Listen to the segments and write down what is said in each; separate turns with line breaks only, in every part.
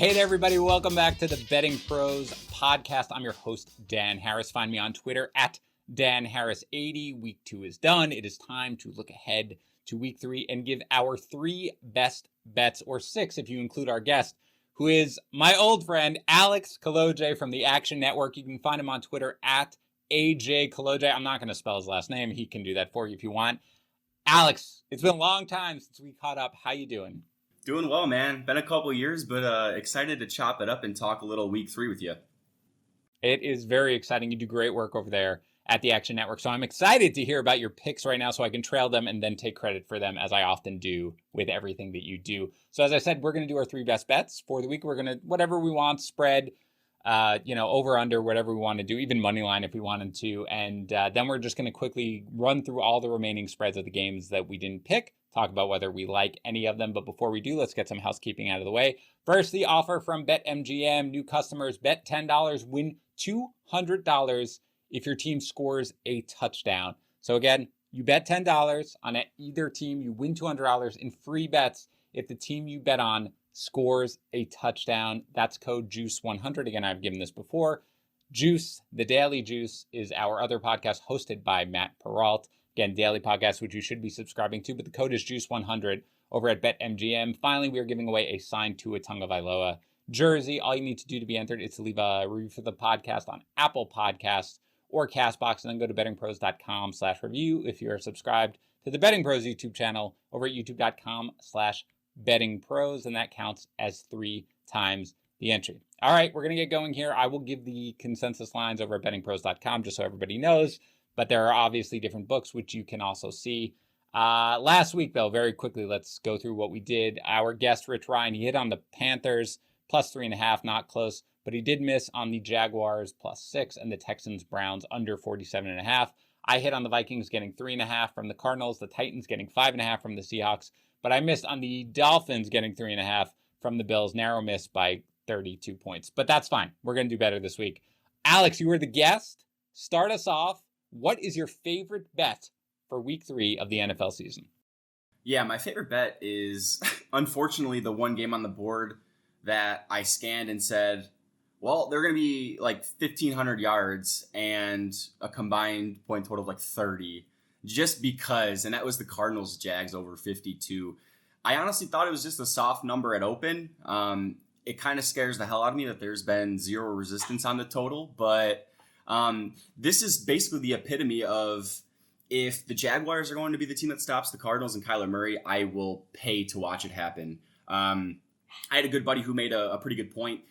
Hey there, everybody. Welcome back to the Betting Pros podcast. I'm your host, Dan Harris. Find me on Twitter at DanHarris80. Week 2 is done. It is time to look ahead to week 3 and give our 3 best bets, or 6 if you include our guest, who is my old friend, Alex Kolodziej from the Action Network. You can find him on Twitter at AJ Kolodziej. I'm not going to spell his last name. He can do that for you if you want. Alex, it's been a long time since we caught up. How you doing?
Doing well, man. Been a couple years, but excited to chop it up and talk a little week 3 with you.
It is very exciting. You do great work over there at the Action Network. So I'm excited to hear about your picks right now so I can trail them and then take credit for them, as I often do with everything that you do. So as I said, we're going to do our 3 best bets for the week. We're going to, whatever we want, spread, over, under, whatever we want to do, even money line if we wanted to. And then we're just going to quickly run through all the remaining spreads of the games that we didn't pick, talk about whether we like any of them. But before we do, let's get some housekeeping out of the way. First, the offer from BetMGM. New customers bet $10, win $200 if your team scores a touchdown. So again, you bet $10 on either team, you win $200 in free bets if the team you bet on scores a touchdown. That's code JUICE100. Again, I've given this before. Juice, the Daily Juice, is our other podcast hosted by Matt Peralt. Again, daily podcast, which you should be subscribing to, but the code is JUICE100 over at BetMGM. Finally, we are giving away a signed Tua Tagovailoa jersey. All you need to do to be entered is to leave a review for the podcast on Apple Podcasts or CastBox, and then go to bettingpros.com/review if you're subscribed to the Betting Pros YouTube channel over at youtube.com/bettingpros, and that counts as 3 times the entry. All right, we're going to get going here. I will give the consensus lines over at bettingpros.com just so everybody knows, but there are obviously different books, which you can also see. Last week, though, very quickly, let's go through what we did. Our guest, Rich Ryan, he hit on the Panthers plus 3.5, not close, but he did miss on the Jaguars plus 6 and the Texans Browns under 47.5. I hit on the Vikings getting 3.5 from the Cardinals, the Titans getting 5.5 from the Seahawks, but I missed on the Dolphins getting 3.5 from the Bills. Narrow miss by 32 points, but that's fine. We're going to do better this week. Alex, you were the guest. Start us off. What is your favorite bet for week 3 of the NFL season?
Yeah, my favorite bet is, unfortunately, the one game on the board that I scanned and said, well, they're going to be like 1,500 yards and a combined point total of like 30, just because, and that was the Cardinals Jags over 52. I honestly thought it was just a soft number at open. It kind of scares the hell out of me that there's been 0 resistance on the total, but this is basically the epitome of, if the Jaguars are going to be the team that stops the Cardinals and Kyler Murray, I will pay to watch it happen. I had a good buddy who made a pretty good point.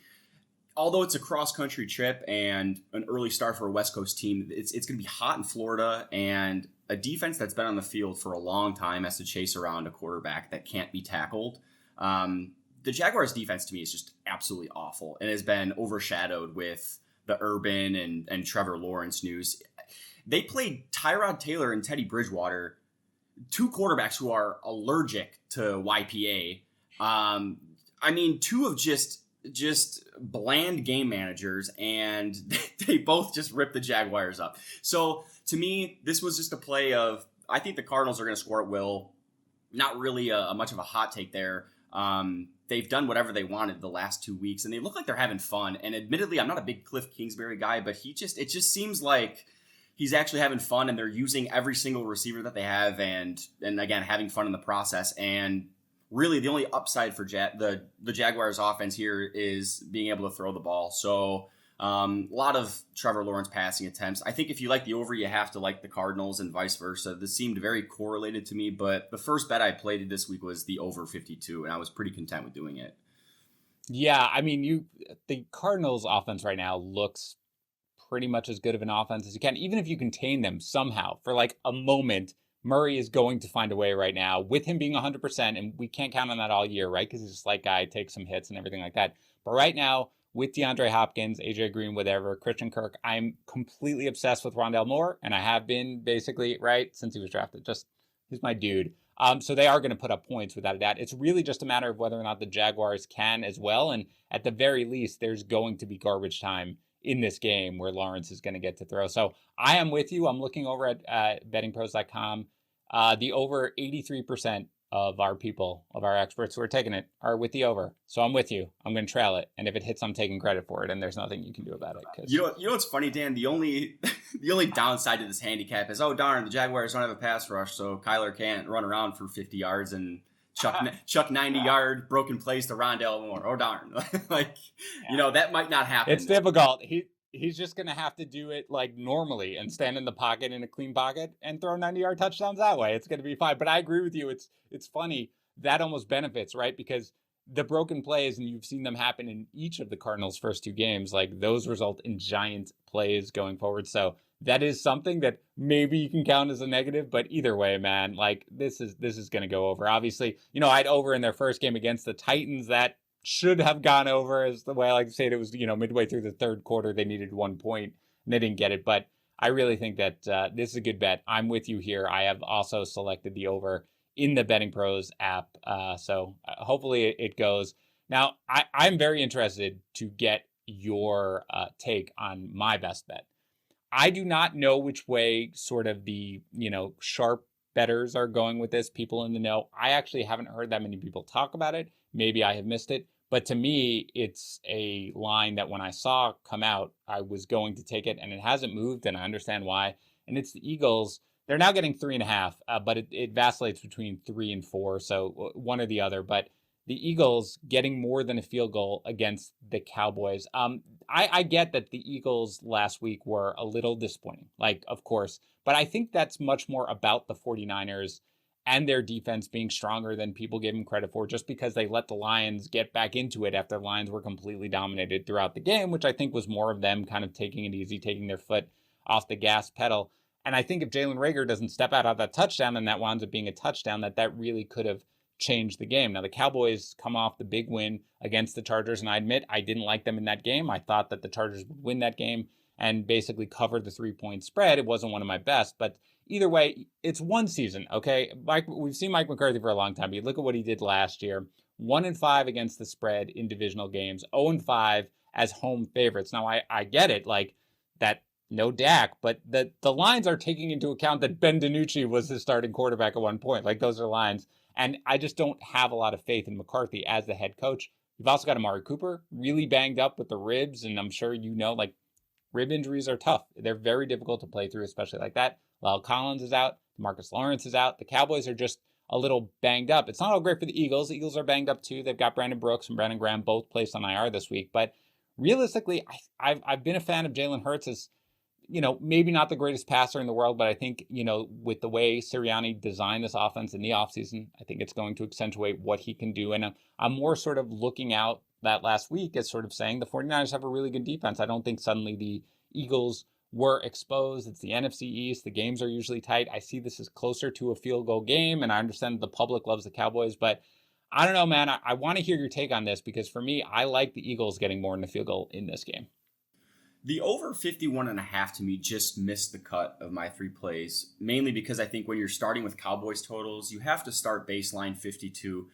Although it's a cross-country trip and an early start for a West Coast team, it's going to be hot in Florida, and a defense that's been on the field for a long time has to chase around a quarterback that can't be tackled. The Jaguars' defense, to me, is just absolutely awful and has been overshadowed with the Urban and Trevor Lawrence news. They played Tyrod Taylor and Teddy Bridgewater, 2 quarterbacks who are allergic to YPA. 2 of just bland game managers, and they both just ripped the Jaguars up. So to me, this was just a play of, I think the Cardinals are going to score at will. Not really a much of a hot take there. They've done whatever they wanted the last 2 weeks, and they look like they're having fun. And admittedly, I'm not a big Cliff Kingsbury guy, but it just seems like he's actually having fun, and they're using every single receiver that they have, and again, having fun in the process. And really, the only upside for the Jaguars offense here is being able to throw the ball. So a lot of Trevor Lawrence passing attempts. I think if you like the over, you have to like the Cardinals and vice versa. This seemed very correlated to me, but the first bet I played this week was the over 52, and I was pretty content with doing it.
Yeah, the Cardinals offense right now looks pretty much as good of an offense as you can, even if you contain them somehow for like a moment. Murray is going to find a way right now with him being 100%, and we can't count on that all year, right? Because he's a slight guy, takes some hits and everything like that. But right now, with DeAndre Hopkins, AJ Green, whatever, Christian Kirk, I'm completely obsessed with Rondale Moore, and I have been basically, right, since he was drafted. He's my dude. So they are going to put up points without a doubt. It's really just a matter of whether or not the Jaguars can as well. And at the very least, there's going to be garbage time in this game where Lawrence is going to get to throw. So I am with you. I'm looking over at bettingpros.com. The over 83% of our people, of our experts who are taking it, are with the over. So I'm with you. I'm going to trail it. And if it hits, I'm taking credit for it. And there's nothing you can do about it.
You know what's funny, Dan? The only the only downside to this handicap is, oh, darn, the Jaguars don't have a pass rush, so Kyler can't run around for 50 yards and chuck 90-yard broken plays to Rondale Moore. Oh, darn. That might not happen.
It's difficult. He's just going to have to do it like normally and stand in the pocket in a clean pocket and throw 90-yard touchdowns that way. It's going to be fine. But I agree with you. It's funny. That almost benefits, right? Because the broken plays, and you've seen them happen in each of the Cardinals' first 2 games, like those result in giant plays going forward. So that is something that maybe you can count as a negative, but either way, man, like this is going to go over. Obviously, I'd over in their first game against the Titans. That should have gone over, is the way I like to say it. It was, midway through the third quarter, they needed 1 point and they didn't get it. But I really think that this is a good bet. I'm with you here. I have also selected the over in the BettingPros app. So hopefully it goes. Now, I'm very interested to get your take on my best bet. I do not know which way sort of the, sharp bettors are going with this, people in the know. I actually haven't heard that many people talk about it. Maybe I have missed it. But to me, it's a line that when I saw come out, I was going to take it, and it hasn't moved, and I understand why. And it's the Eagles. They're now getting 3.5, but it vacillates between 3 and 4, so one or the other. But the Eagles getting more than a field goal against the Cowboys. I get that the Eagles last week were a little disappointing, like, of course. But I think that's much more about the 49ers and their defense being stronger than people gave them credit for, just because they let the Lions get back into it after the Lions were completely dominated throughout the game, which I think was more of them kind of taking it easy, taking their foot off the gas pedal. And I think if Jalen Reagor doesn't step out of that touchdown, and that winds up being a touchdown, that really could have changed the game. Now, the Cowboys come off the big win against the Chargers, and I admit I didn't like them in that game. I thought that the Chargers would win that game and basically cover the 3-point spread. It wasn't one of my best, but either way, it's one season, okay? We've seen Mike McCarthy for a long time. You look at what he did last year. 1-5 against the spread in divisional games. 0-5 as home favorites. Now, I get it, like that, no Dak, but the lines are taking into account that Ben DiNucci was his starting quarterback at one point. Like, those are lines. And I just don't have a lot of faith in McCarthy as the head coach. You've also got Amari Cooper, really banged up with the ribs, and I'm sure like, rib injuries are tough. They're very difficult to play through, especially like that. Lyle Collins is out. Marcus Lawrence is out. The Cowboys are just a little banged up. It's not all great for the Eagles. The Eagles are banged up too. They've got Brandon Brooks and Brandon Graham both placed on IR this week. But realistically, I've been a fan of Jalen Hurts as, maybe not the greatest passer in the world, but I think, with the way Sirianni designed this offense in the offseason, I think it's going to accentuate what he can do. And I'm more sort of looking out that last week as sort of saying the 49ers have a really good defense. I don't think suddenly the Eagles were exposed. It's the NFC East. The games are usually tight. I see this as closer to a field goal game, and I understand the public loves the Cowboys, but I don't know, man. I want to hear your take on this, because for me, I like the Eagles getting more than a field goal in this game.
The over 51.5 to me just missed the cut of my 3 plays, mainly because I think when you're starting with Cowboys totals, you have to start baseline 52.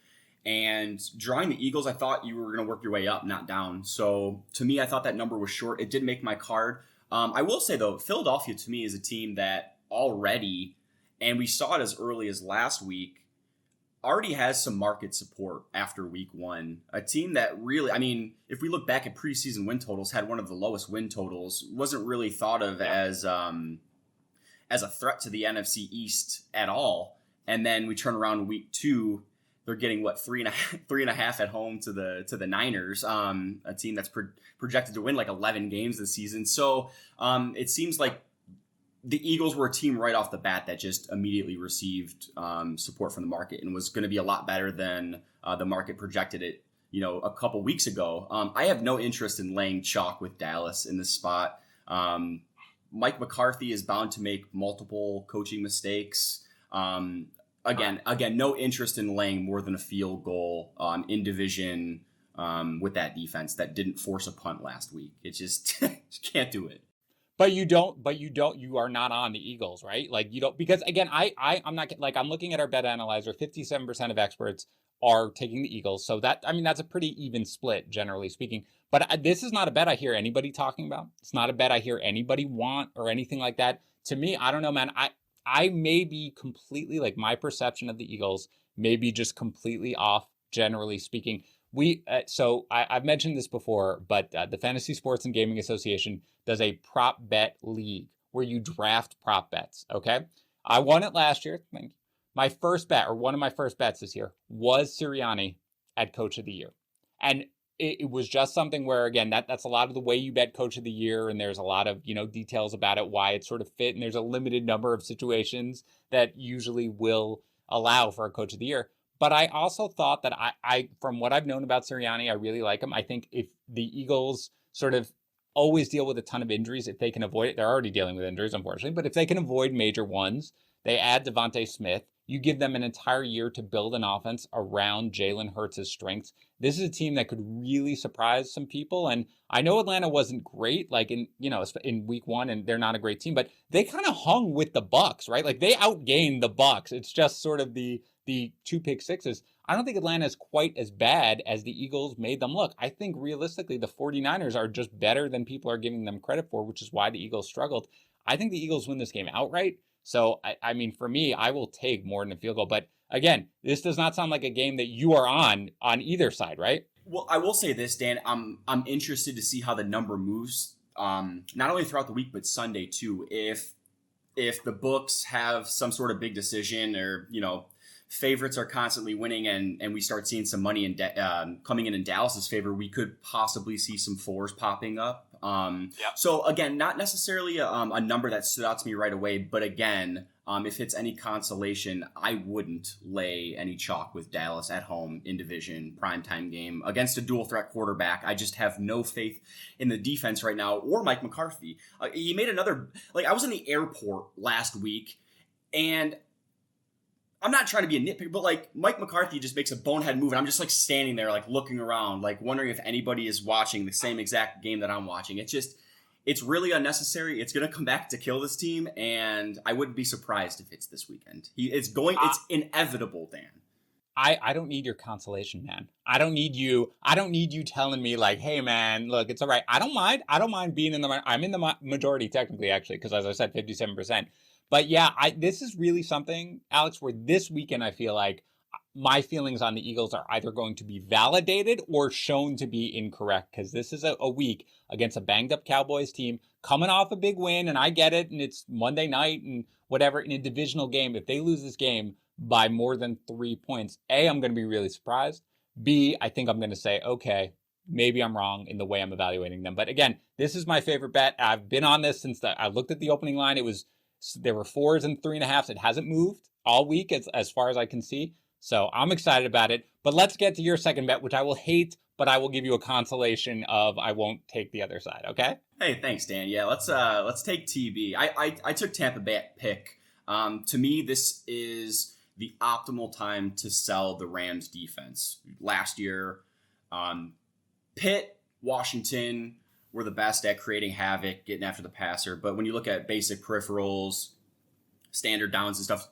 And drawing the Eagles, I thought you were going to work your way up, not down. So to me, I thought that number was short. It did make my card. I will say, though, Philadelphia to me is a team that already, and we saw it as early as last week, already has some market support after week 1. A team that really, if we look back at preseason win totals, had one of the lowest win totals, wasn't really thought of as a threat to the NFC East at all. And then we turn around week 2, they're getting 3.5 at home to the Niners, a team that's projected to win like 11 games this season. So it seems like the Eagles were a team right off the bat that just immediately received support from the market and was going to be a lot better than the market projected it, a couple weeks ago. I have no interest in laying chalk with Dallas in this spot. Mike McCarthy is bound to make multiple coaching mistakes. Again, no interest in laying more than a field goal in division with that defense that didn't force a punt last week. It just can't do it.
But you are not on the Eagles, right? Like, you don't, because again, I'm not, like, I'm looking at our bet analyzer, 57% of experts are taking the Eagles. So that's a pretty even split, generally speaking. But this is not a bet I hear anybody talking about. It's not a bet I hear anybody want or anything like that. To me, I don't know, man. I may be completely, like, my perception of the Eagles maybe just completely off, generally speaking. I've mentioned this before, but the Fantasy Sports and Gaming Association does a prop bet league where you draft prop bets. Okay, I won it last year. Thank you. My first bet, or one of my first bets this year, was Sirianni at Coach of the Year, and it was just something where, again, that's a lot of the way you bet Coach of the Year, and there's a lot of details about it, why it sort of fit, and there's a limited number of situations that usually will allow for a Coach of the Year. But I also thought that I from what I've known about Sirianni, I really like him. I think if the Eagles sort of always deal with a ton of injuries, if they can avoid it, they're already dealing with injuries, unfortunately, but if they can avoid major ones, they add Devontae Smith. You give them an entire year to build an offense around Jalen Hurts' strengths. This is a team that could really surprise some people. And I know Atlanta wasn't great, like in week one, and they're not a great team, but they kind of hung with the Bucs, right? Like they outgained the Bucs. It's just sort of the two pick sixes. I don't think Atlanta is quite as bad as the Eagles made them look. I think realistically, the 49ers are just better than people are giving them credit for, which is why the Eagles struggled. I think the Eagles win this game outright. So, I mean, for me, I will take more than a field goal. But again, this does not sound like a game that you are on either side, right?
Well, I will say this, Dan. I'm interested to see how the number moves, not only throughout the week but Sunday too. If the books have some sort of big decision, or favorites are constantly winning, and we start seeing some money coming in Dallas's favor, we could possibly see some fours popping up.
Yep.
So again, not necessarily a number that stood out to me right away, but again, if it's any consolation, I wouldn't lay any chalk with Dallas at home in division primetime game against a dual threat quarterback. I just have no faith in the defense right now, or Mike McCarthy. He made another, I was in the airport last week, and I'm not trying to be a nitpicker, but Mike McCarthy just makes a bonehead move, and I'm just standing there looking around, wondering if anybody is watching the same exact game that I'm watching. It's really unnecessary. It's going to come back to kill this team, and I wouldn't be surprised if it's this weekend. It's inevitable, Dan.
I don't need your consolation, man. I don't need you telling me hey man, look, it's all right. I don't mind being I'm in the majority technically, actually, because as I said, 57%. But yeah, this is really something, Alex, where this weekend I feel like my feelings on the Eagles are either going to be validated or shown to be incorrect, because this is a week against a banged up Cowboys team coming off a big win, and I get it, and it's Monday night and whatever, in a divisional game. If they lose this game by more than 3 points, A, I'm going to be really surprised. B, I think I'm going to say, okay, maybe I'm wrong in the way I'm evaluating them. But again, this is my favorite bet. I've been on this since I looked at the opening line. There were 4s and 3.5s. It hasn't moved all week as far as I can see. So I'm excited about it. But let's get to your second bet, which I will hate, but I will give you a consolation of I won't take the other side. Okay?
Hey, thanks, Dan. Yeah, let's take TB. I took Tampa Bay pick. To me, this is the optimal time to sell the Rams defense. Last year, Pitt, Washington were the best at creating havoc, getting after the passer. But when you look at basic peripherals, standard downs and stuff,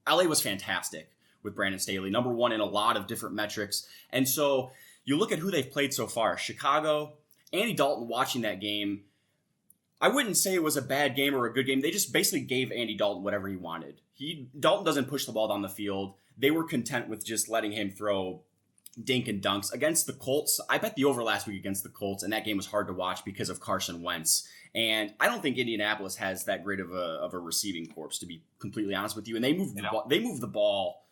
LA was fantastic with Brandon Staley, number one in a lot of different metrics. And so you look at who they've played so far. Chicago, Andy Dalton, watching that game, I wouldn't say it was a bad game or a good game. They just basically gave Andy Dalton whatever he wanted. Dalton doesn't push the ball down the field. They were content with just letting him throw dink and dunks. Against the Colts, I bet the over last week against the Colts, and that game was hard to watch because of Carson Wentz. And I don't think Indianapolis has that great of a receiving corps, to be completely honest with you. And they move the ball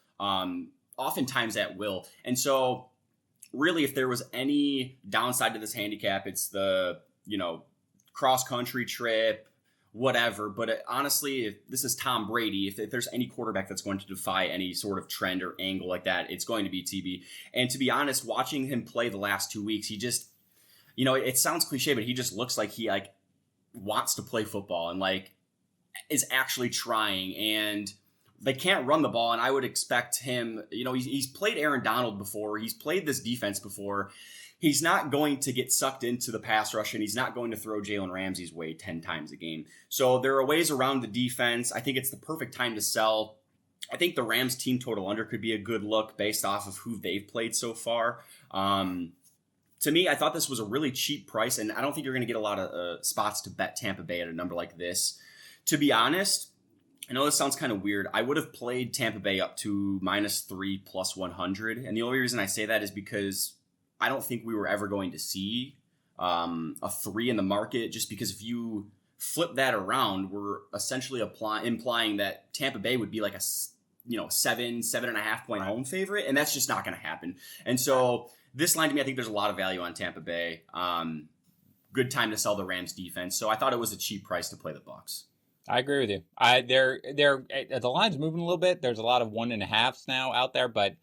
oftentimes at will. And so really, if there was any downside to this handicap, it's the cross-country trip, whatever. But honestly, if this is Tom Brady, if there's any quarterback that's going to defy any sort of trend or angle like that, it's going to be TB. And to be honest, watching him play the last 2 weeks, he just, it sounds cliche, but he just looks like he wants to play football and is actually trying. And they can't run the ball, and I would expect him, he's played Aaron Donald before. He's played this defense before. He's not going to get sucked into the pass rush, and he's not going to throw Jalen Ramsey's way 10 times a game. So there are ways around the defense. I think it's the perfect time to sell. I think the Rams team total under could be a good look based off of who they've played so far. To me, I thought this was a really cheap price, and I don't think you're going to get a lot of spots to bet Tampa Bay at a number like this. To be honest, I know this sounds kind of weird. I would have played Tampa Bay up to -3 plus 100. And the only reason I say that is because I don't think we were ever going to see a 3 in the market, just because if you flip that around, we're essentially implying that Tampa Bay would be like a 7.5 point home favorite, and that's just not going to happen. And so this line to me, I think there's a lot of value on Tampa Bay. Good time to sell the Rams defense. So I thought it was a cheap price to play the Bucs.
I agree with you. The line's moving a little bit. There's a lot of 1.5s now out there, but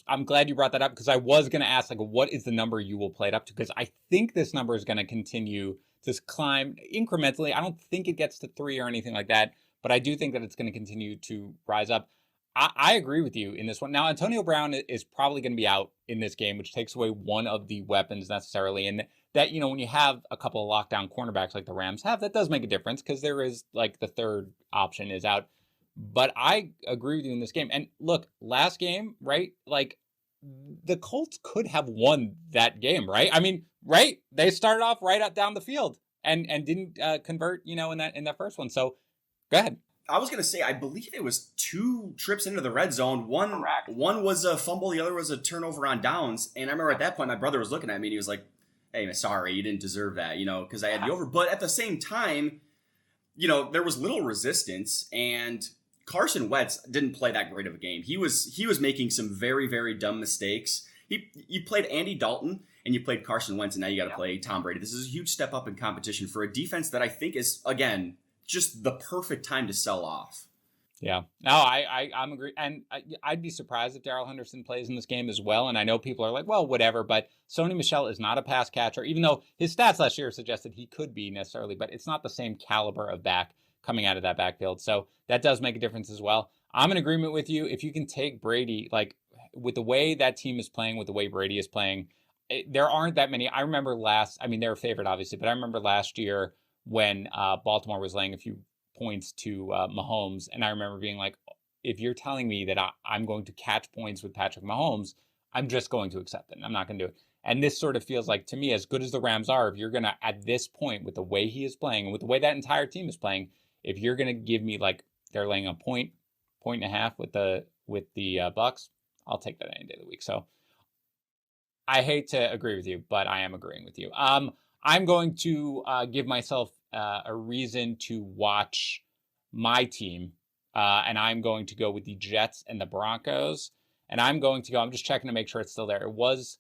I'm glad you brought that up, because I was going to ask, like, what is the number you will play it up to? Because I think this number is going to continue to climb incrementally. I don't think it gets to 3 or anything like that, but I do think that it's going to continue to rise up. I agree with you in this one. Now, Antonio Brown is probably going to be out in this game, which takes away one of the weapons necessarily. And that, when you have a couple of lockdown cornerbacks like the Rams have, that does make a difference, because there is, like, the third option is out. But I agree with you in this game. And look, last game, right? Like, the Colts could have won that game, right? I mean, right? They started off right up down the field and didn't convert, in that first one. So go ahead.
I was going to say, I believe it was 2 trips into the red zone. One was a fumble, the other was a turnover on downs. And I remember at that point, my brother was looking at me and he was like, "Hey, sorry, you didn't deserve that," because I had the over. But at the same time, there was little resistance, and Carson Wentz didn't play that great of a game. He was making some very, very dumb mistakes. You played Andy Dalton and you played Carson Wentz, and now you got to play Tom Brady. This is a huge step up in competition for a defense that I think is, again, just the perfect time to sell off.
Yeah. No, I'm agree. And I'd be surprised if Darrell Henderson plays in this game as well. And I know people are like, well, whatever. But Sony Michel is not a pass catcher, even though his stats last year suggested he could be necessarily. But it's not the same caliber of back coming out of that backfield. So that does make a difference as well. I'm in agreement with you. If you can take Brady, like, with the way that team is playing, with the way Brady is playing, there aren't that many. I remember they're a favorite, obviously. But I remember last year when Baltimore was laying a few points to Mahomes, and I remember being like, if you're telling me that I'm going to catch points with Patrick Mahomes, I'm just going to accept it. I'm not going to do it. And this sort of feels like, to me, as good as the Rams are, if you're going to, at this point, with the way he is playing, and with the way that entire team is playing, if you're going to give me, like, they're laying a point and a half with the Bucs, I'll take that any day of the week. So I hate to agree with you, but I am agreeing with you. I'm going to give myself a reason to watch my team, and I'm going to go with the Jets and the Broncos. And I'm just checking to make sure it's still there. It was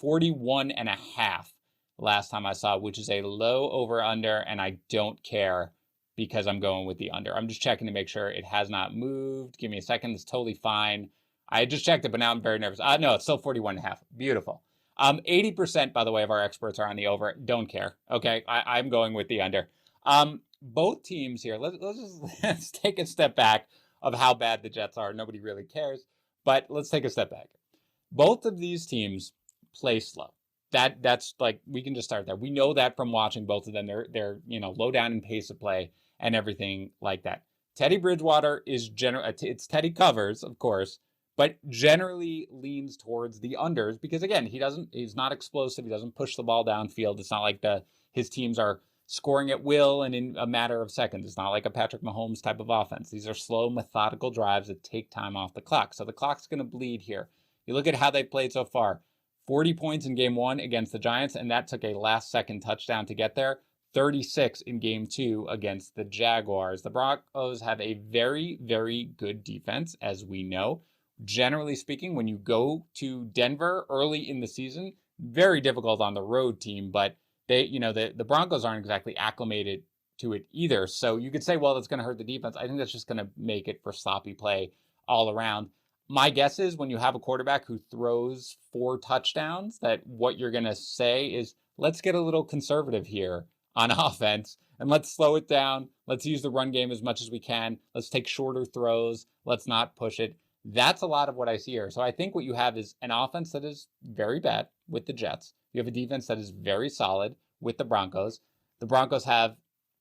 41.5 last time I saw it, which is a low over-under, and I don't care because I'm going with the under. I'm just checking to make sure it has not moved. Give me a second. It's totally fine. I just checked it, but now I'm very nervous. No, it's still 41.5. Beautiful. 80%, by the way, of our experts are on the over. Don't care. Okay, I'm going with the under. Both teams here, let's take a step back of how bad the Jets are. Nobody really cares, but let's take a step back. Both of these teams play slow. That's like, we can just start there. We know that from watching both of them. They're low down in pace of play and everything like that. Teddy Bridgewater is it's Teddy covers, of course, but generally leans towards the unders because, again, he's not explosive. He doesn't push the ball downfield. It's not like his teams are scoring at will and in a matter of seconds. It's not like a Patrick Mahomes type of offense. These are slow, methodical drives that take time off the clock. So the clock's going to bleed here. You look at how they played so far. 40 points in game 1 against the Giants, and that took a last-second touchdown to get there. 36 in game 2 against the Jaguars. The Broncos have a very, very good defense, as we know. Generally speaking, when you go to Denver early in the season, very difficult on the road team, but the Broncos aren't exactly acclimated to it either. So you could say, well, that's going to hurt the defense. I think that's just going to make it for sloppy play all around. My guess is when you have a quarterback who throws 4 touchdowns, that what you're going to say is, let's get a little conservative here on offense and let's slow it down. Let's use the run game as much as we can. Let's take shorter throws. Let's not push it. That's a lot of what I see here. So I think what you have is an offense that is very bad with the Jets. You have a defense that is very solid with the Broncos. The Broncos have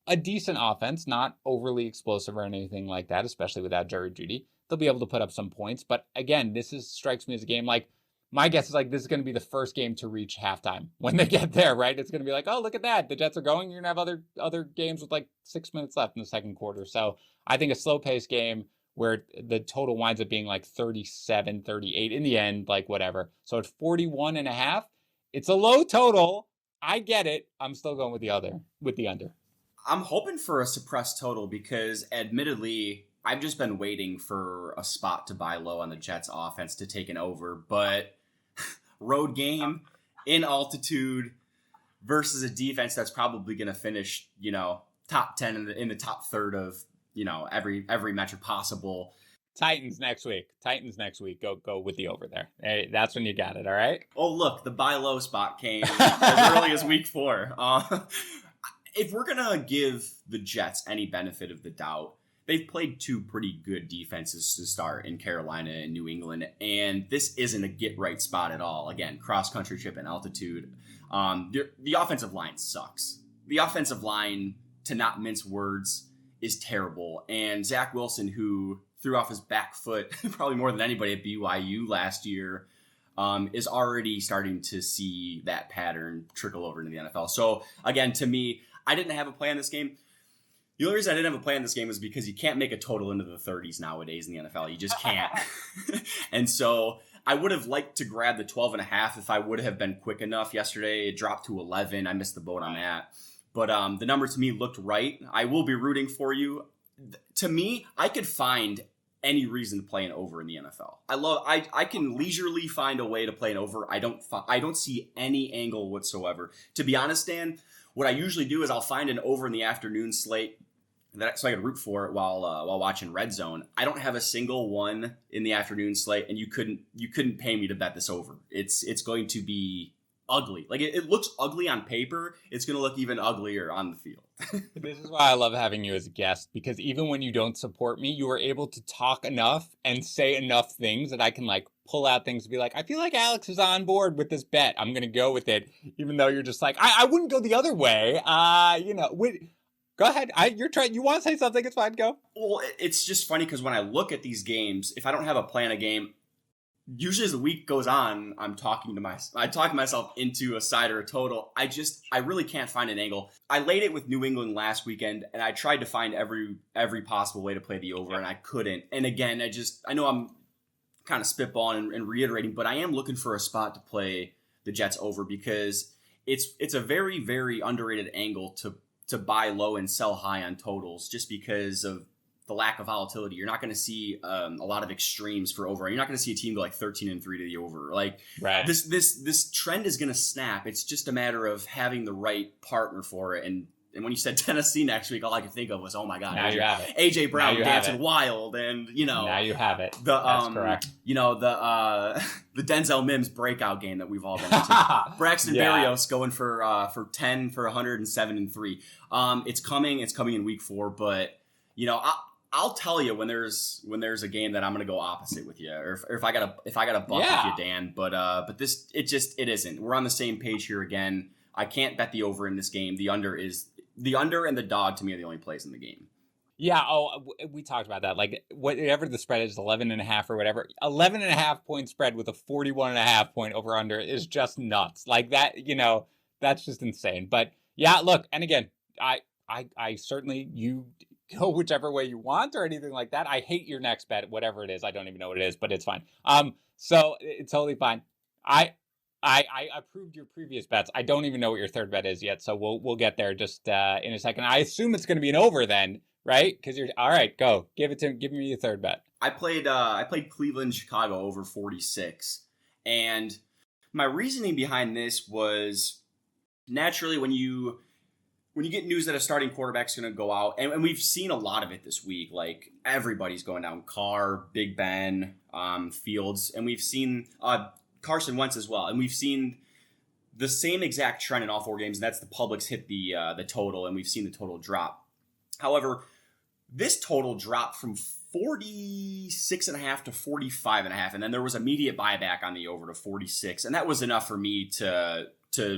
a decent offense, not overly explosive or anything like that, especially without Jerry Jeudy. They'll be able to put up some points. But again, strikes me as a game like my guess is like this is going to be the first game to reach halftime when they get there, right? It's going to be like, oh, look at that. The Jets are going. You're going to have other games with like 6 minutes left in the second quarter. So I think a slow pace game where the total winds up being like 37, 38 in the end, like whatever. So at 41.5, it's a low total. I get it. I'm still going with the under.
I'm hoping for a suppressed total because admittedly, I've just been waiting for a spot to buy low on the Jets offense to take an over, but road game in altitude versus a defense that's probably going to finish, top 10 in the top third of, every metric possible.
Titans next week. Go with the over there. Hey, that's when you got it. All right.
Oh, look, the buy low spot came as early as week 4. If we're going to give the Jets any benefit of the doubt, they've played 2 pretty good defenses to start in Carolina and New England, and this isn't a get-right spot at all. Again, cross-country trip and altitude. The offensive line sucks. The offensive line, to not mince words, is terrible. And Zach Wilson, who threw off his back foot probably more than anybody at BYU last year, is already starting to see that pattern trickle over into the NFL. So, again, to me, I didn't have a play on this game. The only reason I didn't have a play on this game was because you can't make a total into the 30s nowadays in the NFL. You just can't. And so I would have liked to grab the 12.5 if I would have been quick enough. Yesterday, it dropped to 11. I missed the boat on that. But the number to me looked right. I will be rooting for you. To me, I could find any reason to play an over in the NFL. I can leisurely find a way to play an over. I don't see any angle whatsoever. To be honest, Dan, what I usually do is I'll find an over in the afternoon slate so I can root for it while watching Red Zone. I don't have a single one in the afternoon slate, and you couldn't pay me to bet this over. It's going to be ugly. Like it looks ugly on paper. It's going to look even uglier on the field.
This is why I love having you as a guest, because even when you don't support me, you are able to talk enough and say enough things that I can like pull out things to be like, I feel like Alex is on board with this bet. I'm going to go with it, even though you're just like, I wouldn't go the other way. Go ahead. You want to say something? It's fine. Go.
Well, it's just funny because when I look at these games, if I don't have a play on a game, usually as the week goes on, I talk myself into a side or a total. I really can't find an angle. I laid it with New England last weekend, and I tried to find every possible way to play the over, and I couldn't. And again, I know I'm kind of spitballing and reiterating, but I am looking for a spot to play the Jets over because it's a very, very underrated angle to buy low and sell high on totals just because of the lack of volatility. You're not going to see a lot of extremes for over. You're not going to see a team go like 13-3 to the over. Like
right.
This trend is going to snap. It's just a matter of having the right partner for it. And when you said Tennessee next week, all I could think of was, oh my God,
now you have it.
AJ Brown dancing wild, and
now you have it.
That's
correct.
The Denzel Mims breakout game that we've all been into. Braxton Berrios going for 10 for 107 and 3. It's coming in week 4, but I'll tell you when there's a game that I'm going to go opposite with you, or if I got a buck with you, Dan. But this it isn't. We're on the same page here again. I can't bet the over in this game. The under and the dog to me are the only plays in the game.
Yeah. Oh, we talked about that. Like whatever the spread is, 11.5 or whatever. 11.5 point spread with a 41.5 point over under is just nuts. Like that. That's just insane. But yeah, look. And again, I certainly you go whichever way you want or anything like that. I hate your next bet, whatever it is. I don't even know what it is, but it's fine. So it's totally fine. I approved your previous bets. I don't even know what your third bet is yet, so we'll get there just in a second. I assume it's going to be an over then, right? Because you're all right. Go give me your third bet.
I played Cleveland, Chicago over 46, and my reasoning behind this was naturally when you get news that a starting quarterback's going to go out, and we've seen a lot of it this week. Like everybody's going down. Carr, Big Ben, Fields, and we've seen Carson Wentz as well, and we've seen the same exact trend in all 4 games, and that's the public's hit the total, and we've seen the total drop. However, this total dropped from 46.5 to 45.5, and then there was immediate buyback on the over to 46, and that was enough for me to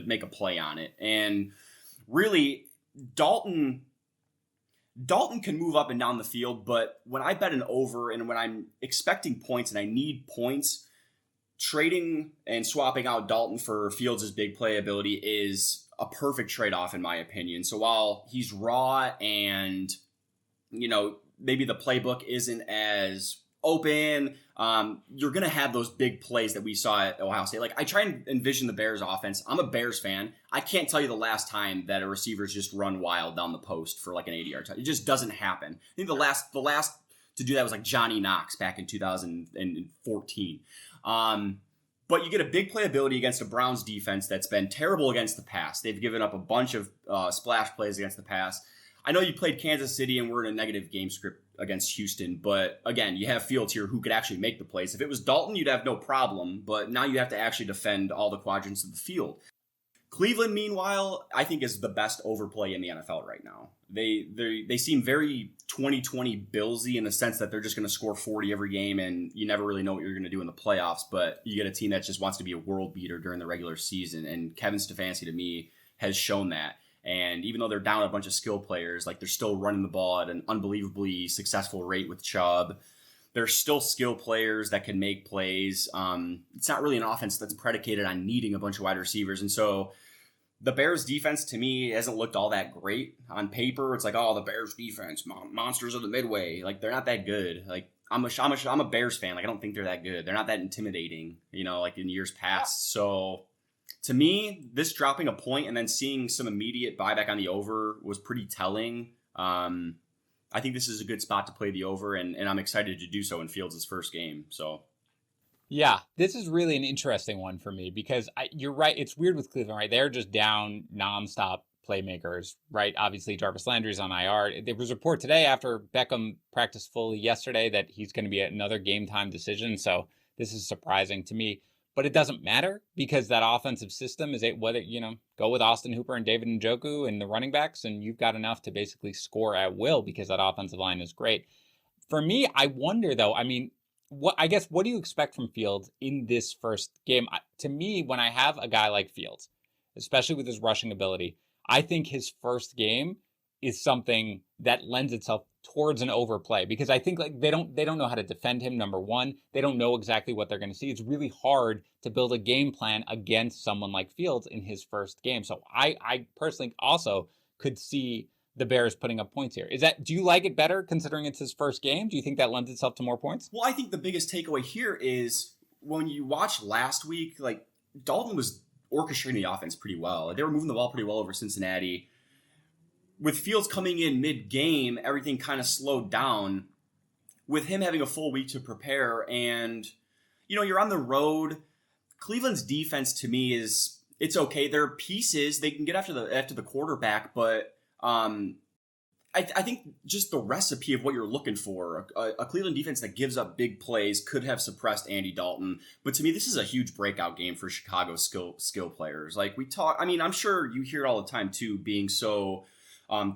make a play on it. And really, Dalton can move up and down the field, but when I bet an over and when I'm expecting points and I need points, trading and swapping out Dalton for Fields' big playability is a perfect trade-off in my opinion. So while he's raw and, maybe the playbook isn't as open, you're going to have those big plays that we saw at Ohio State. Like, I try and envision the Bears offense. I'm a Bears fan. I can't tell you the last time that a receiver's just run wild down the post for like an 80-yard touch. It just doesn't happen. I think the last to do that was like Johnny Knox back in 2014. But you get a big playability against a Browns defense that's been terrible against the pass. They've given up a bunch of splash plays against the pass. I know you played Kansas City and we're in a negative game script against Houston, but again, you have Fields here who could actually make the plays. If it was Dalton, you'd have no problem, but now you have to actually defend all the quadrants of the field. Cleveland, meanwhile, I think is the best overplay in the NFL right now. They seem very 2020 Billsy in the sense that they're just going to score 40 every game and you never really know what you're going to do in the playoffs, but you get a team that just wants to be a world beater during the regular season, and Kevin Stefanski to me has shown that. And even though they're down a bunch of skill players, like they're still running the ball at an unbelievably successful rate with Chubb. There's still skill players that can make plays. It's not really an offense that's predicated on needing a bunch of wide receivers. And so the Bears defense to me hasn't looked all that great on paper. It's like, oh, the Bears defense, monsters of the Midway. Like, they're not that good. Like, I'm a Bears fan. Like, I don't think they're that good. They're not that intimidating, like in years past. So to me, this dropping a point and then seeing some immediate buyback on the over was pretty telling. I think this is a good spot to play the over, and I'm excited to do so in Fields' first game. So,
yeah, this is really an interesting one for me because you're right. It's weird with Cleveland, right? They're just down nonstop playmakers, right? Obviously, Jarvis Landry's on IR. There was a report today after Beckham practiced fully yesterday that he's going to be another game time decision. So this is surprising to me. But it doesn't matter because that offensive system is whether, go with Austin Hooper and David Njoku and the running backs, and you've got enough to basically score at will because that offensive line is great. For me, I wonder though, what do you expect from Fields in this first game? To me, when I have a guy like Fields, especially with his rushing ability, I think his first game is something that lends itself towards an overplay because I think like they don't know how to defend him. Number one, they don't know exactly what they're going to see. It's really hard to build a game plan against someone like Fields in his first game. So I personally also could see the Bears putting up points here. Do you like it better considering it's his first game? Do you think that lends itself to more points?
Well, I think the biggest takeaway here is when you watch last week, like Dalton was orchestrating the offense pretty well. They were moving the ball pretty well over Cincinnati. With Fields coming in mid-game, everything kind of slowed down with him having a full week to prepare. And, you're on the road. Cleveland's defense to me it's okay. There are pieces. They can get after the quarterback, but I think just the recipe of what you're looking for, a Cleveland defense that gives up big plays could have suppressed Andy Dalton. But to me, this is a huge breakout game for Chicago skill players. Like I'm sure you hear it all the time too, being so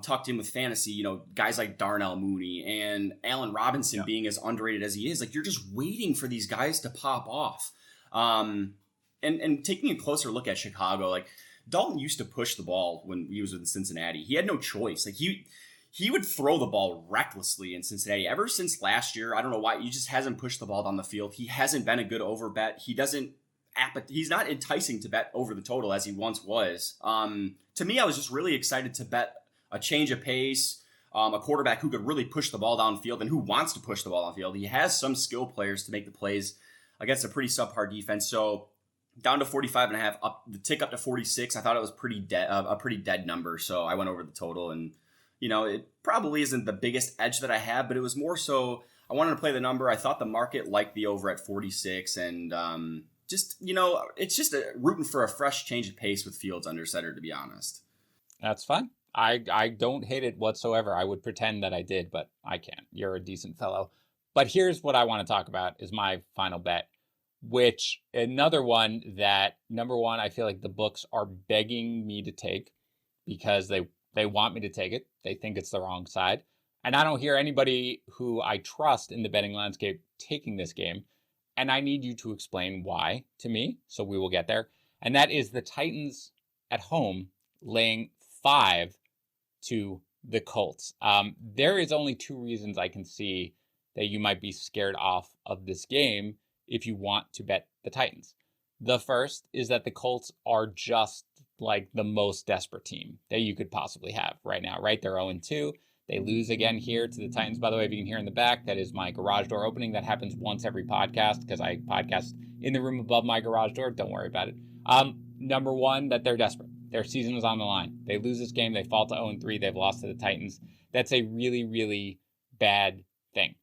tucked in with fantasy, guys like Darnell Mooney and Allen Robinson being as underrated as he is. Like, you're just waiting for these guys to pop off. And taking a closer look at Chicago, like Dalton used to push the ball when he was with Cincinnati. He had no choice. Like he would throw the ball recklessly in Cincinnati. Ever since last year, I don't know why, he just hasn't pushed the ball down the field. He hasn't been a good over bet. He's not enticing to bet over the total as he once was. To me, I was just really excited to bet a change of pace, a quarterback who could really push the ball downfield and who wants to push the ball downfield. He has some skill players to make the plays against a pretty subpar defense. So down to 45.5, the tick up to 46. I thought it was a pretty dead number. So I went over the total, and it probably isn't the biggest edge that I have, but it was more so I wanted to play the number. I thought the market liked the over at 46, and it's just rooting for a fresh change of pace with Fields under center, to be honest.
That's fine. I don't hate it whatsoever. I would pretend that I did, but I can't. You're a decent fellow. But here's what I want to talk about is my final bet, which another one that, number one, I feel like the books are begging me to take because they want me to take it. They think it's the wrong side. And I don't hear anybody who I trust in the betting landscape taking this game. And I need you to explain why to me. So we will get there. And that is the Titans at home laying 5 to the Colts. There is only 2 reasons I can see that you might be scared off of this game if you want to bet the Titans. The first is that the Colts are just like the most desperate team that you could possibly have right now, right? They're 0-2. They lose again here to the Titans. By the way, if you can hear in the back, that is my garage door opening. That happens once every podcast because I podcast in the room above my garage door. Don't worry about it. Number one, that they're desperate. Their season is on the line. They lose this game. They fall to 0-3. They've lost to the Titans. That's a really, really bad thing.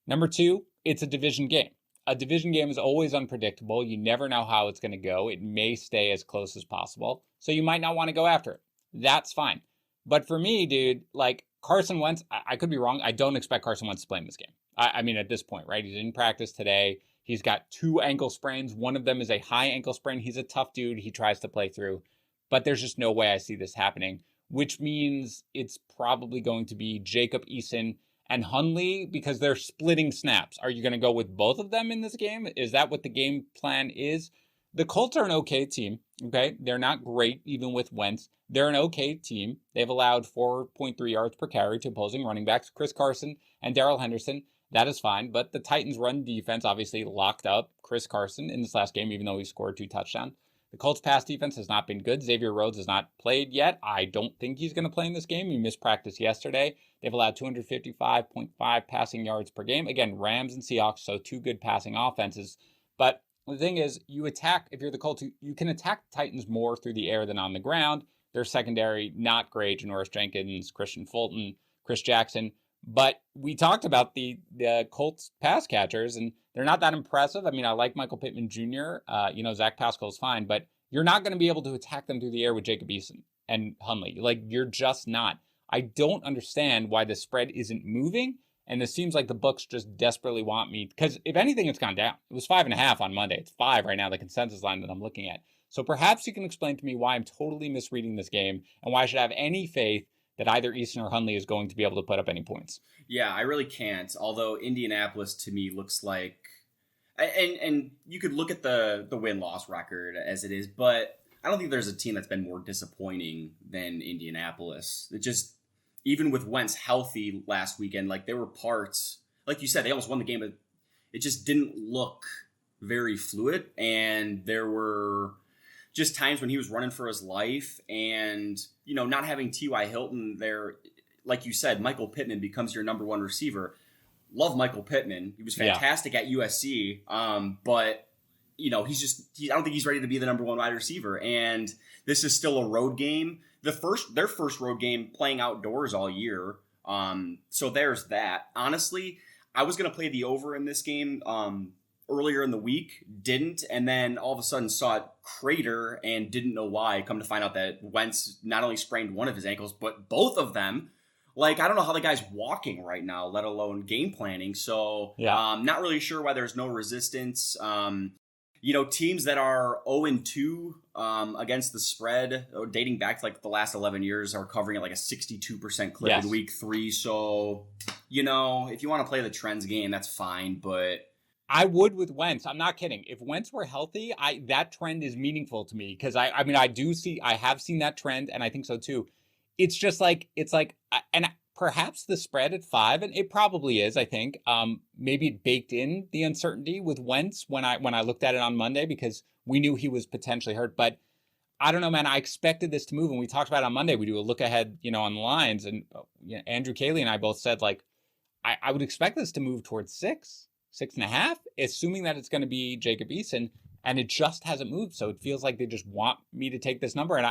Number two, it's a division game. A division game is always unpredictable. You never know how it's going to go. It may stay as close as possible. So you might not want to go after it. That's fine. But for me, dude, like Carson Wentz, I could be wrong. I don't expect Carson Wentz to play in this game. I mean, at this point, right? He's in practice today. He's got 2 ankle sprains. One of them is a high ankle sprain. He's a tough dude. He tries to play through. But there's just no way I see this happening, which means it's probably going to be Jacob Eason and Hundley because they're splitting snaps. Are you going to go with both of them in this game? Is that what the game plan is? The Colts are an okay team, okay? They're not great, even with Wentz. They're an okay team. They've allowed 4.3 yards per carry to opposing running backs, Chris Carson and Darrell Henderson. That is fine, but the Titans' run defense obviously locked up Chris Carson in this last game, even though he scored 2 touchdowns. The Colts' pass defense has not been good. Xavier Rhodes has not played yet. I don't think he's going to play in this game. He missed practice yesterday. They've allowed 255.5 passing yards per game. Again, Rams and Seahawks, so 2 good passing offenses. But the thing is, you attack, if you're the Colts, you can attack the Titans more through the air than on the ground. Their secondary, not great. Janoris Jenkins, Christian Fulton, Chris Jackson. But we talked about the Colts pass catchers, and they're not that impressive. I mean, I like Michael Pittman Jr. Zach Pascal's fine, but you're not going to be able to attack them through the air with Jacob Eason and Hundley. Like, you're just not. I don't understand why the spread isn't moving, and this seems like the books just desperately want me, because if anything, it's gone down. It was 5.5 on Monday. It's 5 right now, the consensus line that I'm looking at. So perhaps you can explain to me why I'm totally misreading this game and why I should have any faith that either Eason or Hundley is going to be able to put up any points.
Yeah, I really can't. Although Indianapolis to me looks like, and you could look at the win-loss record as it is, but I don't think there's a team that's been more disappointing than Indianapolis. It just, even with Wentz healthy last weekend, like there were parts, like you said, they almost won the game, but it just didn't look very fluid, and there were just times when he was running for his life, and not having T.Y. Hilton there, like you said, Michael Pittman becomes your number 1 receiver. Love Michael Pittman. He was fantastic at USC, but I don't think he's ready to be the number 1 wide receiver. And this is still a road game. Their first road game playing outdoors all year. So there's that. Honestly, I was going to play the over in this game earlier in the week, didn't, and then all of a sudden saw it crater and didn't know why. Come to find out that Wentz not only sprained one of his ankles, but both of them. Like, I don't know how the guy's walking right now, let alone game planning. So, not really sure why there's no resistance. Teams that are 0-2 against the spread, dating back to like the last 11 years, are covering at like a 62% clip in week 3. So, if you want to play the trends game, that's fine. But
I would with Wentz. I'm not kidding. If Wentz were healthy, that trend is meaningful to me because I have seen that trend, and I think so too. It's just like, and perhaps the spread at 5, and it probably is, I think, maybe it baked in the uncertainty with Wentz when I looked at it on Monday because we knew he was potentially hurt. But I don't know, man, I expected this to move. And we talked about it on Monday. We do a look ahead, on the lines, and Andrew Cayley and I both said, like, I would expect this to move towards 6.5, assuming that it's going to be Jacob Eason, and it just hasn't moved. So it feels like they just want me to take this number, and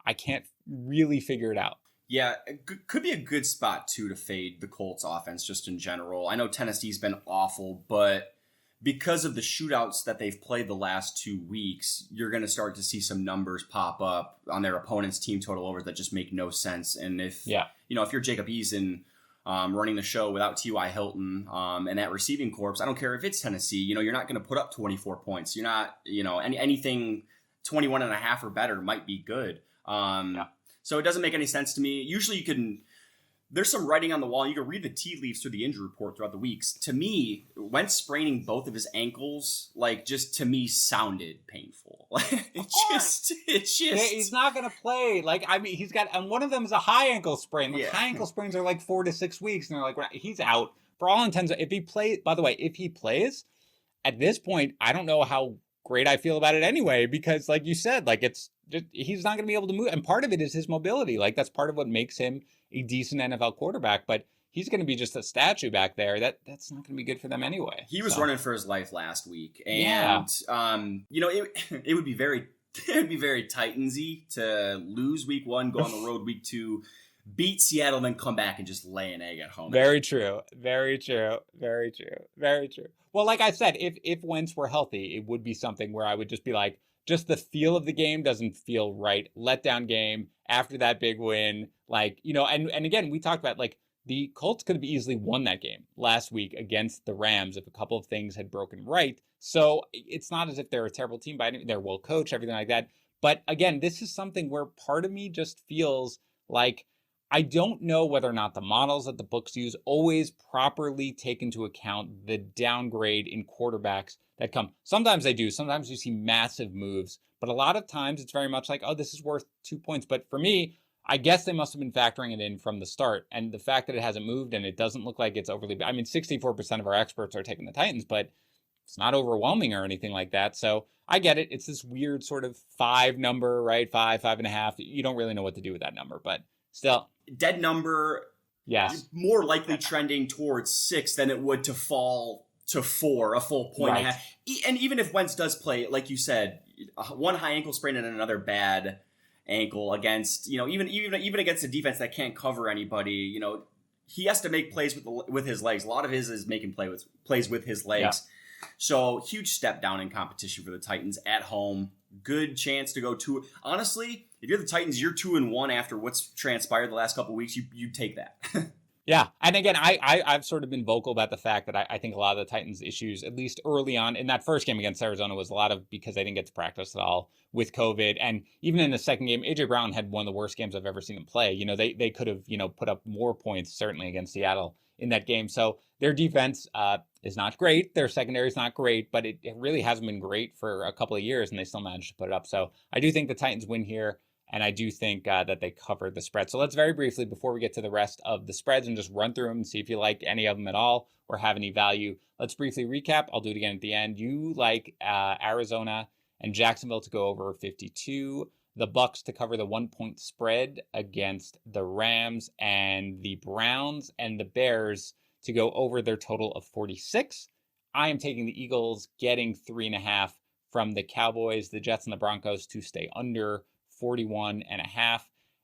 I can't really figure it out.
Yeah, it could be a good spot, too, to fade the Colts offense just in general. I know Tennessee's been awful, but because of the shootouts that they've played the last 2 weeks, you're going to start to see some numbers pop up on their opponent's team total overs that just make no sense. And if you're Jacob Eason running the show without T.Y. Hilton and that receiving corps, I don't care if it's Tennessee, you're not going to put up 24 points. You're not, anything 21.5 or better might be good. So it doesn't make any sense to me. Usually there's some writing on the wall. You can read the tea leaves through the injury report throughout the weeks. To me, Wentz spraining both of his ankles, just to me sounded painful.
He's not going to play. He's got, and one of them is a high ankle sprain. High ankle sprains are like 4 to 6 weeks. And they're like, he's out for all intents. If he plays, at this point, I don't know how great I feel about it anyway, because like you said, like it's just, he's not going to be able to move. And part of it is his mobility. Like that's part of what makes him a decent NFL quarterback, but he's going to be just a statue back there. That's not going to be good for them anyway.
He was running for his life last week.
Yeah.
And, it would be very, it would be very Titansy to lose week 1, go on the road week 2, beat Seattle, and then come back and just lay an egg at home.
Very true. Very true. Very true. Very true. Well, like I said, if Wentz were healthy, it would be something where I would just be like, just the feel of the game doesn't feel right. Letdown game after that big win. Like, and again, we talked about like the Colts could have easily won that game last week against the Rams if a couple of things had broken right. So it's not as if they're a terrible team by any, they're well coached, everything like that. But again, this is something where part of me just feels like I don't know whether or not the models that the books use always properly take into account the downgrade in quarterbacks that come. Sometimes they do. Sometimes you see massive moves. But a lot of times it's very much like, oh, this is worth 2 points. But for me, I guess they must have been factoring it in from the start. And the fact that it hasn't moved and it doesn't look like it's overly... I mean, 64% of our experts are taking the Titans, but it's not overwhelming or anything like that. So I get it. It's this weird sort of 5 number, right? 5.5. You don't really know what to do with that number, but still...
Dead number,
yes,
more likely trending towards 6 than it would to fall to 4, a full point and a half. And even if Wentz does play, like you said, one high ankle sprain and another bad ankle against, even against a defense that can't cover anybody, he has to make plays with his legs. A lot of his is making plays with his legs. Yeah. So huge step down in competition for the Titans at home. Good chance to go 2. Honestly, if you're the Titans, you're 2-1 after what's transpired the last couple of weeks. You take that.
Yeah. And again, I've sort of been vocal about the fact that I think a lot of the Titans' issues, at least early on in that first game against Arizona, was a lot of because they didn't get to practice at all with COVID. And even in the second game, A.J. Brown had one of the worst games I've ever seen him play. They could have, put up more points, certainly against Seattle in that game. So their defense is not great. Their secondary is not great, but it really hasn't been great for a couple of years, and they still managed to put it up. So I do think the Titans win here. And I do think that they covered the spread. So let's very briefly, before we get to the rest of the spreads and just run through them and see if you like any of them at all or have any value, let's briefly recap. I'll do it again at the end. You like Arizona and Jacksonville to go over 52, the Bucks to cover the 1-point spread against the Rams, and the Browns and the Bears to go over their total of 46. I am taking the Eagles getting 3.5 from the Cowboys, the Jets and the Broncos to stay under 41.5,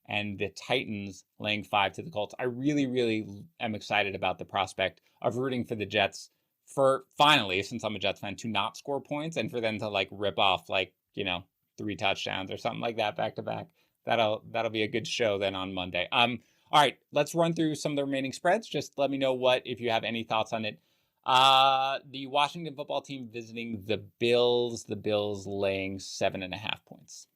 and the Titans laying 5 to the Colts. I really, really am excited about the prospect of rooting for the Jets for finally, since I'm a Jets fan, to not score points and for them to like rip off 3 touchdowns or something like that back to back. That'll be a good show then on Monday. All right, let's run through some of the remaining spreads. Just let me know if you have any thoughts on it. The Washington football team visiting the Bills. The Bills laying 7.5 points.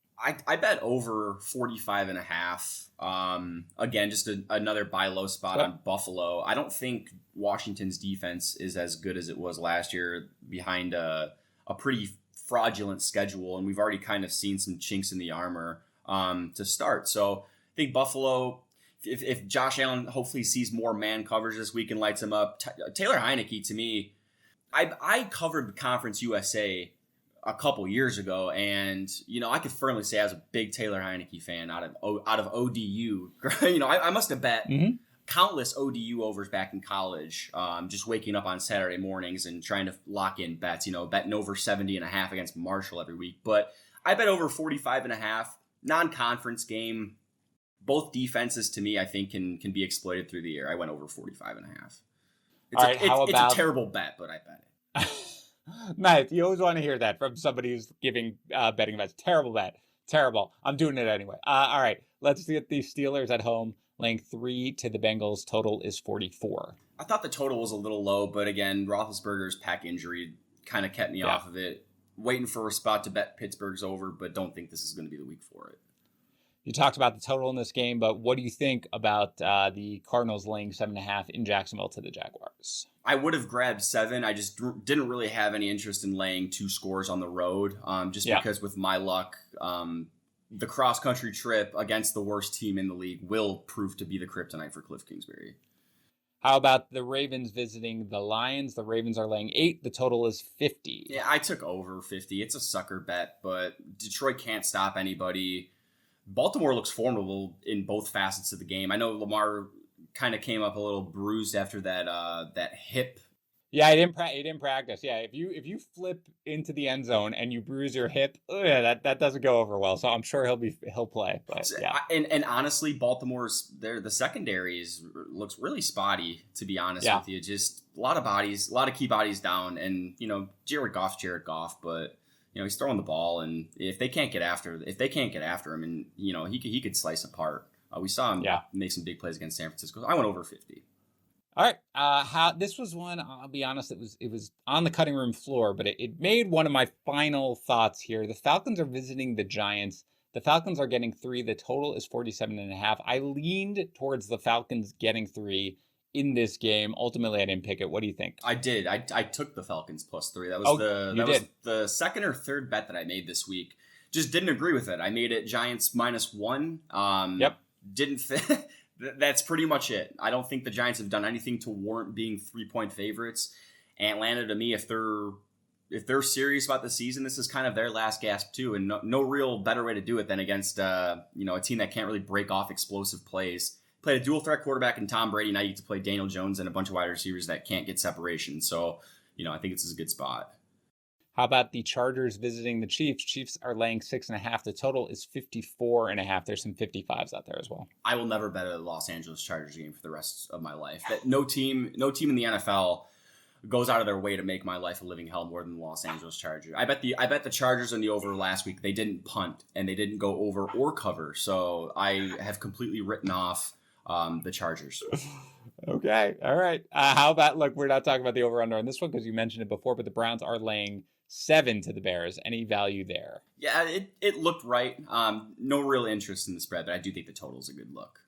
I bet over 45.5. Again, just another buy low spot on Buffalo. I don't think Washington's defense is as good as it was last year behind a pretty fraudulent schedule, and we've already kind of seen some chinks in the armor to start. So I think Buffalo, if Josh Allen hopefully sees more man coverage this week and lights him up, Taylor Heineke, to me, I covered Conference USA a couple years ago, and I could firmly say I was a big Taylor Heineke fan out of ODU. I must have bet countless ODU overs back in college, just waking up on Saturday mornings and trying to lock in bets. Betting over 70.5 against Marshall every week. But I bet over 45.5. Non-conference game. Both defenses, to me, I think can be exploited through the air. I went over 45.5. It's a terrible bet, but I bet it.
Nice. You always want to hear that from somebody who's giving betting bets. Terrible bet. Terrible. I'm doing it anyway. All right. Let's get the Steelers at home laying 3 to the Bengals. Total is 44.
I thought the total was a little low, but again, Roethlisberger's pec injury kind of kept me off of it. Waiting for a spot to bet Pittsburgh's over, but don't think this is going to be the week for it.
You talked about the total in this game, but what do you think about the Cardinals laying 7.5 in Jacksonville to the Jaguars?
I would have grabbed 7. I just didn't really have any interest in laying 2 scores on the road, because with my luck, the cross-country trip against the worst team in the league will prove to be the kryptonite for Cliff Kingsbury.
How about the Ravens visiting the Lions? The Ravens are laying 8. The total is 50.
Yeah, I took over 50. It's a sucker bet, but Detroit can't stop anybody. Baltimore looks formidable in both facets of the game. I know Lamar kind of came up a little bruised after that hip.
Yeah, he didn't practice. Yeah, if you flip into the end zone and you bruise your hip, that doesn't go over well. So I'm sure he'll play. But yeah,
and honestly, Baltimore's the secondary looks really spotty, to be honest with you. Just a lot of bodies, a lot of key bodies down, and Jared Goff, but he's throwing the ball, and if they can't get after him, and he could slice apart. We saw him make some big plays against San Francisco. I went over 50.
All right. This was one, I'll be honest, it was on the cutting room floor, but it made one of my final thoughts here. The Falcons are visiting the Giants. The Falcons are getting 3. The total is 47.5. I leaned towards the Falcons getting 3 in this game. Ultimately, I didn't pick it. What do you think?
I did. I took the Falcons plus 3. That was the second or third bet that I made this week. Just didn't agree with it. I made it Giants -1.
Yep.
Didn't fit. That's pretty much it. I don't think the Giants have done anything to warrant being 3-point favorites. And Atlanta, to me, if they're serious about the season, this is kind of their last gasp too. And no real better way to do it than against a team that can't really break off explosive plays. Played a dual threat quarterback in Tom Brady. Now you get to play Daniel Jones and a bunch of wide receivers that can't get separation. So I think this is a good spot.
How about the Chargers visiting the Chiefs? Chiefs are laying 6.5. The total is 54.5. There's some 55s out there as well.
I will never bet a Los Angeles Chargers game for the rest of my life. That no team in the NFL goes out of their way to make my life a living hell more than the Los Angeles Chargers. I bet the Chargers on the over last week. They didn't punt and they didn't go over or cover. So I have completely written off the Chargers.
Okay. All right. How about, look, we're not talking about the over-under on this one because you mentioned it before, but the Browns are laying 7 to the Bears. Any value there?
Yeah, it looked right. No real interest in the spread, but I do think the total is a good look.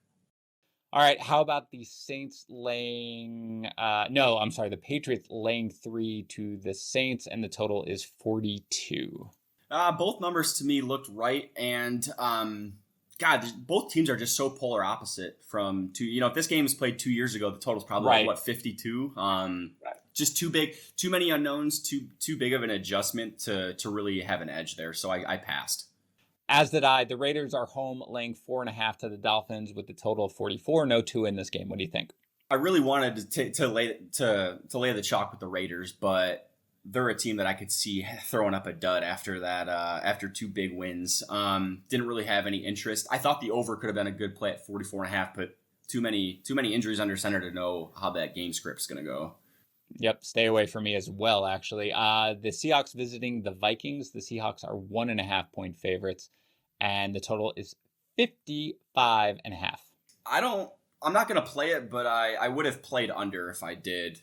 All right. How about the Saints laying? The Patriots laying 3 to the Saints, and the total is 42.
Both numbers to me looked right, and both teams are just so polar opposite from two. If this game was played 2 years ago, the total's probably 52. Right. Just too big, too many unknowns, too big of an adjustment to really have an edge there. So I passed.
As did I. The Raiders are home laying 4.5 to the Dolphins with the total of 44. No 2 in this game. What do you think?
I really wanted to lay the chalk with the Raiders, but they're a team that I could see throwing up a dud after that. After 2 big wins, didn't really have any interest. I thought the over could have been a good play at 44.5, but too many injuries under center to know how that game script's going to go.
Yep, stay away from me as well, actually. The Seahawks visiting the Vikings. The Seahawks are 1.5 point favorites, and the total is 55.5.
I'm not going to play it, but I would have played under if I did.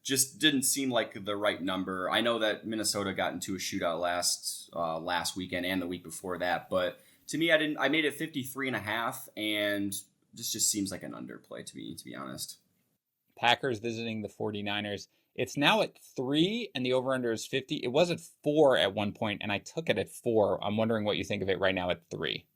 Just didn't seem like the right number. I know that Minnesota got into a shootout last weekend and the week before that, but to me, I made it 53.5, and this just seems like an underplay to me, to be honest.
Packers visiting the 49ers. It's now at 3, and the over-under is 50. It was at 4 at one point, and I took it at 4. I'm wondering what you think of it right now at 3.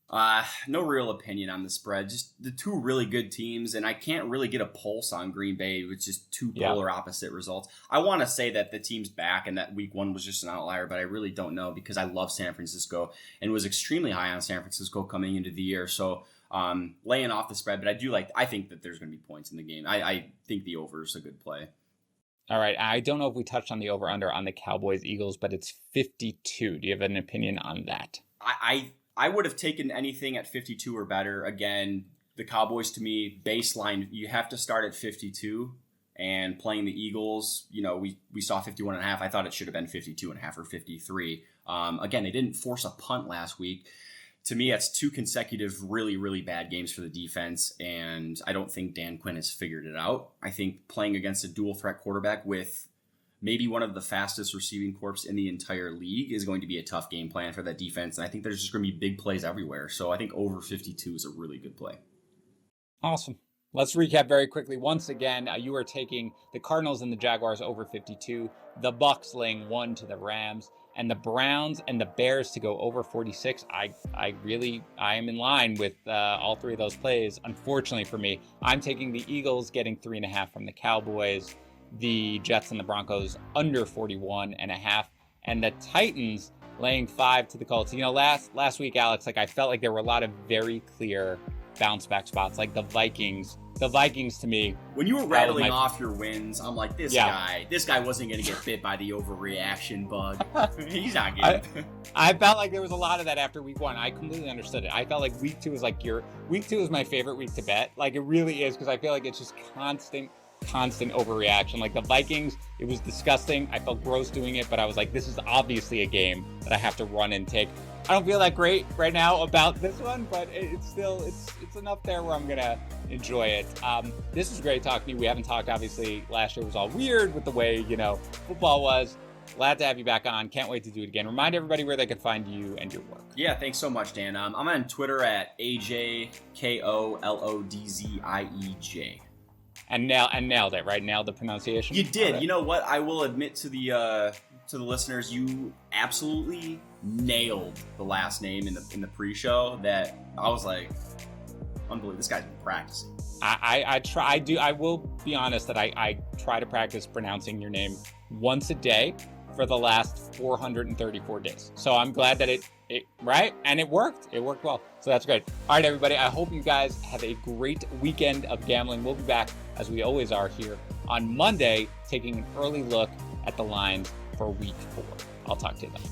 No real opinion on the spread. Just the 2 really good teams, and I can't really get a pulse on Green Bay with just 2 polar opposite results. I want to say that the team's back and that week 1 was just an outlier, but I really don't know because I love San Francisco and was extremely high on San Francisco coming into the year. So laying off the spread, but I think that there's going to be points in the game. I think the over is a good play.
All right. I don't know if we touched on the over-under on the Cowboys-Eagles, but it's 52. Do you have an opinion on that?
I would have taken anything at 52 or better. Again, the Cowboys, to me, baseline, you have to start at 52. And playing the Eagles, we saw 51.5. I thought it should have been 52.5 or 53. Again, they didn't force a punt last week. To me, that's 2 consecutive really, really bad games for the defense, and I don't think Dan Quinn has figured it out. I think playing against a dual-threat quarterback with maybe one of the fastest receiving corps in the entire league is going to be a tough game plan for that defense, and I think there's just going to be big plays everywhere. So I think over 52 is a really good play.
Awesome. Let's recap very quickly. Once again, you are taking the Cardinals and the Jaguars over 52, the Bucs laying 1 to the Rams, and the Browns and the Bears to go over 46. I am in line with all three of those plays. Unfortunately for me, I'm taking the Eagles getting 3.5 from the Cowboys, the Jets and the Broncos under 41.5, and the Titans laying 5 to the Colts. You know, last week, Alex, like I felt like there were a lot of very clear bounce back spots, like the Vikings. The Vikings, to me,
when you were rattling off your wins, I'm like, this guy wasn't going to get bit by the overreaction bug. He's not getting.
I felt like there was a lot of that after week 1. I completely understood it. I felt like week 2 is like week 2 is my favorite week to bet. Like it really is, because I feel like it's just constant overreaction. Like the Vikings, it was disgusting. I felt gross doing it, but I was like, this is obviously a game that I have to run and take. I don't feel that great right now about this one, but it's enough there where I'm gonna enjoy it. This is great talking to you. We haven't talked, obviously. Last year was all weird with the way, football was. Glad to have you back on. Can't wait to do it again. Remind everybody where they can find you and your work.
Yeah, thanks so much, Dan. I'm on Twitter at AJKOLODZIEJ.
And nailed it, right? Nailed the pronunciation.
You did. You know what? I will admit to the listeners, you absolutely nailed the last name in the pre-show. That I was like, unbelievable. This guy's been practicing.
I will be honest that I try to practice pronouncing your name once a day for the last 434 days. So I'm glad that it right? And it worked. It worked well. So that's great. All right, everybody. I hope you guys have a great weekend of gambling. We'll be back, as we always are, here on Monday, taking an early look at the lines for week 4. I'll talk to you then.